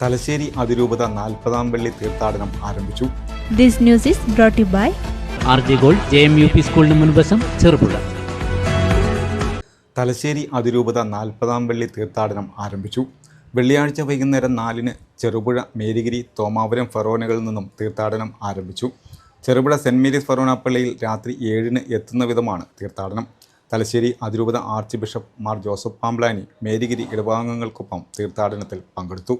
തലശ്ശേരി അതിരൂപത 40-ാം വെള്ളി തീർത്ഥാടനം ആരംഭിച്ചു. This news is brought you by RJ Gold JMUP സ്കൂളിന് മുൻവശം ചെറുപുഴ. തലശ്ശേരി അതിരൂപത 40-ാം വെള്ളി തീർത്ഥാടനം ആരംഭിച്ചു. വെള്ളിയാഴ്ച വൈകുന്നേരം 4-ന് ചെറുപുഴ മേരിഗിരി തോമാപുരം ഫെറോനകളിൽ നിന്നും തീർത്ഥാടനം ആരംഭിച്ചു. ചെറുപുഴ സെൻറ് മേരീസ് ഫെറോന പള്ളിയിൽ രാത്രി 7-ന് എത്തുന്ന വിധമാണ് തീർത്ഥാടനം. തലശ്ശേരി അതിരൂപത archbishop Mar Joseph Pamplany Marygiri ഇടവകാംഗങ്ങൾക്കൊപ്പം തീർത്ഥാടനത്തിൽ പങ്കെടുത്തു.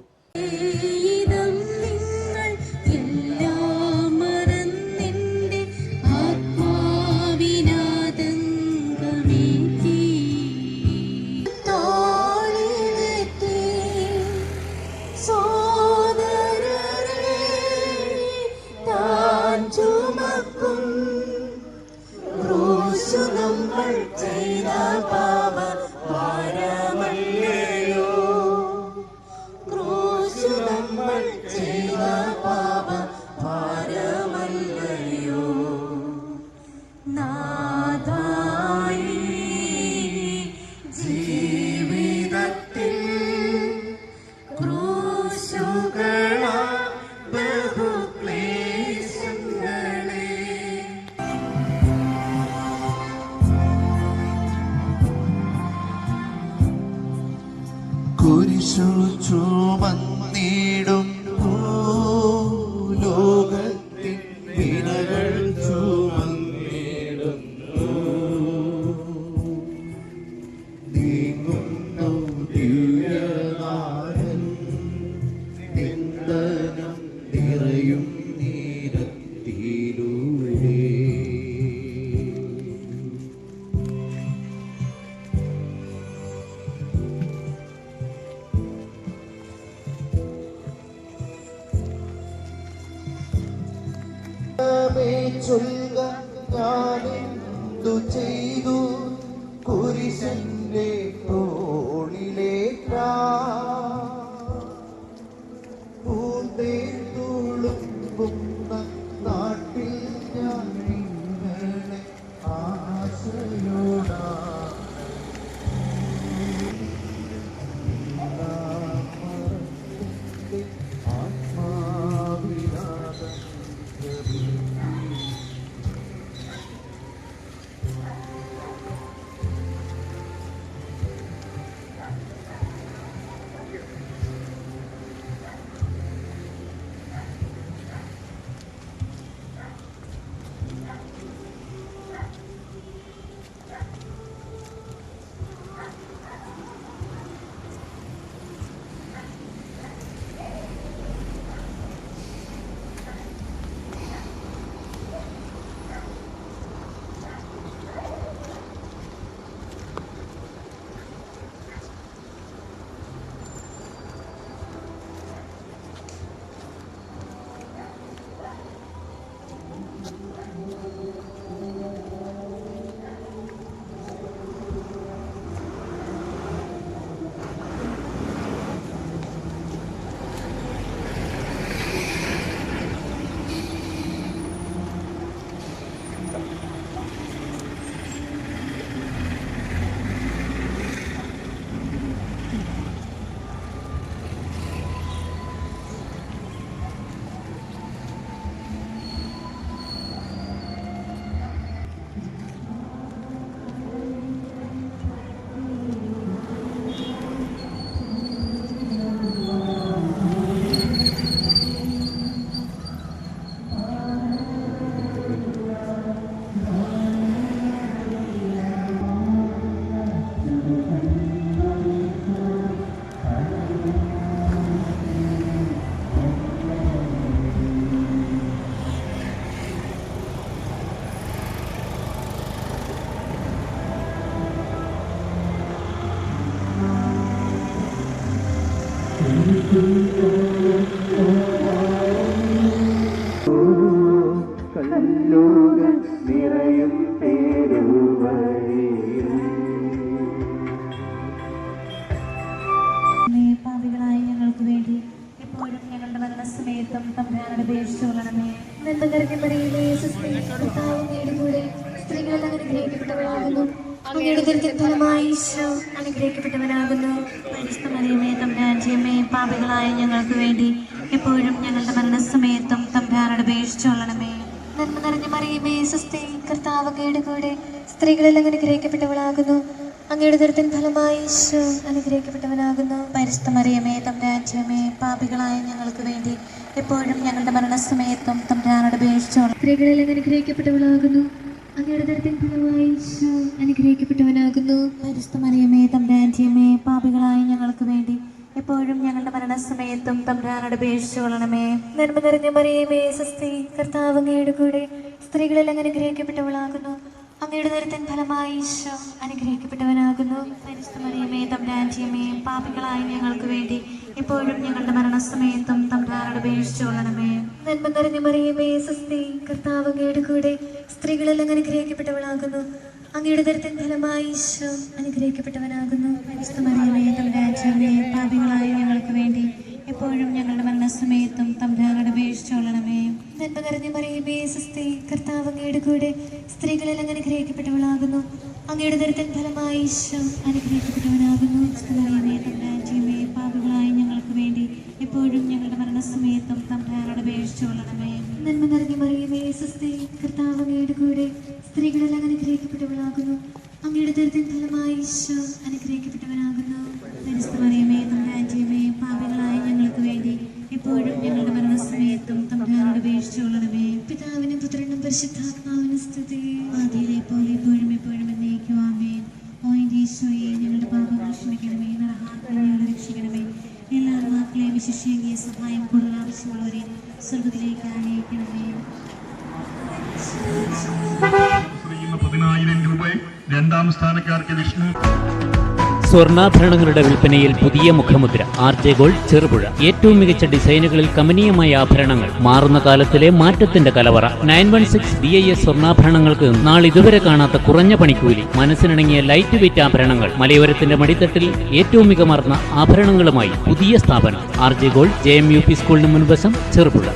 കുരിശു ചുമന്നിടും ലോകത്തിൻ വിനകൾ ചുമന്നിടുന്നു, നീങ്ങുന്നു ദിവ്യനാഥൻ, നിന്ദനം നിറയും നീരത്തിലൂടെ. ഞാനെന്തു ചെയ്തു കുരിശന്റെ തോളിലേക്കാ പൂന്തേ തുളുമ്പുന്ന നാട്ടിൽ ഞാൻ നിങ്ങളെ ആശയോടാ ആത്മാവിനാദം. കല്ലോക നിറയും പാപികളായ ഞങ്ങൾക്ക് വേണ്ടി ഇപ്പോഴും ഞങ്ങളുടെ മരണസമയത്തും തമ്പുരാനോട് അപേക്ഷിച്ചുകൊള്ളണമേ. നന്മ നിറഞ്ഞ മറിയമേ, സുസ്ഥിരത്താവും നേടിക്കൂടെ സ്ത്രീകളിൽ അനുഗ്രഹിക്കപ്പെട്ടവളാകുന്നു, അങ്ങയുടെ ദുരിതത്തിൻ ഫലമായി ഈശോ അനുഗ്രഹിക്കപ്പെട്ടവനാകുന്നു. പരിശുദ്ധ മറിയമേ തമ്പുരാന്റെ അമ്മേ, പാപികളായ ഞങ്ങൾക്ക് വേണ്ടി എപ്പോഴും ഞങ്ങളുടെ മരണസമയത്തും തമ്പുരാനോട് അപേക്ഷിച്ചുകൊള്ളണമേ. നന്മ നിറഞ്ഞ മറിയമേ സ്വസ്തി, കർത്താവ് അങ്ങയുടെ കൂടെ സ്ത്രീകളെല്ലാം അനുഗ്രഹിക്കപ്പെട്ടവളാകുന്നു. അങ്ങയുടെ ദുരിതത്തിൻ ഫലമായി ഈശോ അനുഗ്രഹിക്കപ്പെട്ടവനാകുന്നു. പരിശുദ്ധ മറിയമേ തമ്പുരാന്റെ അമ്മേ, പാപികളായ ഞങ്ങൾക്ക് വേണ്ടി എപ്പോഴും ഞങ്ങളുടെ മരണസമയത്തും തമ്പുരാനോട് അപേക്ഷിച്ചുകൊള്ളണം. സ്ത്രീകളെല്ലാം അനുഗ്രഹിക്കപ്പെട്ടവളാകുന്നു. അങ്ങയുടെ ദുരിതത്തിൻ ഫലമായി ഈശോ അനുഗ്രഹിക്കപ്പെട്ടവനാകുന്നു. പരിശുദ്ധ മറിയമേ തമ്പുരാന്റെ അമ്മേ, പാപികളായ ഞങ്ങൾക്ക് വേണ്ടി എപ്പോഴും ഞങ്ങളുടെ മരണസമയത്തും തമ്പുരാനോട് അപേക്ഷിച്ചുകൊള്ളണമേ. നന്മ നിറഞ്ഞ മറിയമേ സ്വസ്തി, കർത്താവ് അങ്ങയുടെ കൂടെ സ്ത്രീകളെല്ലാം അനുഗ്രഹിക്കപ്പെട്ടവളാകുന്നു. അങ്ങയുടെ ദുരിതത്തിൻ ഫലമായി ഈശോ അനുഗ്രഹിക്കപ്പെട്ടവനാകുന്നു. പരിശുദ്ധ മറിയമേ തമ്പുരാന്റെ അമ്മേ, പാപികളായ ഞങ്ങൾക്ക് വേണ്ടി എപ്പോഴും ഞങ്ങളുടെ മരണസമയത്തും തമ്പുരാനോട് അപേക്ഷിച്ചുകൊള്ളണമേ. നന്മ നിറഞ്ഞ മറിയമേ സ്വസ്തി, കർത്താവ് അങ്ങയുടെ കൂടെ സ്ത്രീകളെല്ലാം അനുഗ്രഹിക്കപ്പെട്ടവളാകുന്നു. അങ്ങയുടെ ദുരിതത്തിൻ ഫലമായി ഈശോ അനുഗ്രഹിക്കപ്പെട്ടവനാകുന്നു. പരിശുദ്ധ മറിയമേ തമ്പുരാന്റെ അമ്മേ, പാപികളായ ഞങ്ങൾക്ക് വേണ്ടി എപ്പോഴും ഞങ്ങളുടെ മരണസമയത്തും തമ്പുരാനോട് അപേക്ഷിച്ചുകൊള്ളണമേ. നന്മ നിറഞ്ഞ മറിയമേ സ്വസ്തി, കർത്താവ് അങ്ങയുടെ കൂടെ സ്ത്രീകളെല്ലാം അനുഗ്രഹിക്കപ്പെട്ടവളാകുന്നു. അങ്ങയുടെ ദുരിതത്തിൻ ഫലമായി ഈശോ അനുഗ്രഹിക്കപ്പെട്ടവനാകുന്നു. മറിയമേ തമ്പുരാന്റെ അമ്മേ, പാപികളായ ഞങ്ങൾക്ക് വേണ്ടി എപ്പോഴും ഞങ്ങളുടെ മരണസമയത്തും തമ്പുരാനോട് അപേക്ഷിച്ചുകൊള്ളണമേ. നന്മ നിറഞ്ഞ മറിയമേ സ്വസ്തി, കർത്താവ് അങ്ങയുടെ കൂടെ സ്ത്രീകളെല്ലാം അനുഗ്രഹിക്കപ്പെട്ടവളാകുന്നു. അങ്ങയുടെ ദുരിതത്തിൻ ഫലമായി ഈശോ അനുഗ്രഹിക്കപ്പെട്ടവനാകുന്നു. പരിശുദ്ധ മറിയമേ തമ്പുരാന്റെ അമ്മേ, പാപികളായ ഞങ്ങൾക്ക് വേണ്ടി എപ്പോഴും ഞങ്ങളുടെ മരണസമയത്തും തമ്പുരാനോട് അപേക്ഷിച്ചുകൊള്ളണമേ. പിതാവിനും പുത്രനും പരിശുദ്ധാത്മാവിനും സ്തുതി, ആദിയിലെ പോലെ എപ്പോഴും എപ്പോഴും എന്നേക്കും ആമേൻ. ഓ എൻ്റെ ഈശോയെ, ഞങ്ങളുടെ പാപങ്ങൾ ക്ഷമിക്കണമേ, നരകാഗ്നിയിൽ രക്ഷിക്കണമേ. എല്ലാ ആത്മാക്കളെയും വിശിഷ്യ സഹായം കൂടുതൽ ആവശ്യമുള്ളവരെ സ്വർഗത്തിലേക്ക് ആനയിക്കണമേ. 10,000 രൂപ രണ്ടാം സ്ഥാനക്കാർക്ക് വിഷ്ണു. സ്വർണ്ണാഭരണങ്ങളുടെ വിൽപ്പനയിൽ പുതിയ മുഖമുദ്ര. RJ gold Cherupuzha. ഏറ്റവും മികച്ച ഡിസൈനുകളിൽ കമനീയമായ ആഭരണങ്ങൾ. മാറുന്ന കാലത്തിലെ മാറ്റത്തിന്റെ കലവറ. 916 BIS സ്വർണ്ണാഭരണങ്ങൾക്ക് നാളിതുവരെ കാണാത്ത കുറഞ്ഞ പണിക്കൂലി. മനസ്സിനിണങ്ങിയ ലൈറ്റ് വെയിറ്റ് ആഭരണങ്ങൾ. മലയോരത്തിന്റെ മടിത്തട്ടിൽ ഏറ്റവും മികമാർന്ന ആഭരണങ്ങളുമായി പുതിയ സ്ഥാപനം RJ ഗോൾഡ്, JMUP സ്കൂളിന് മുൻവശം, ചെറുപുഴ.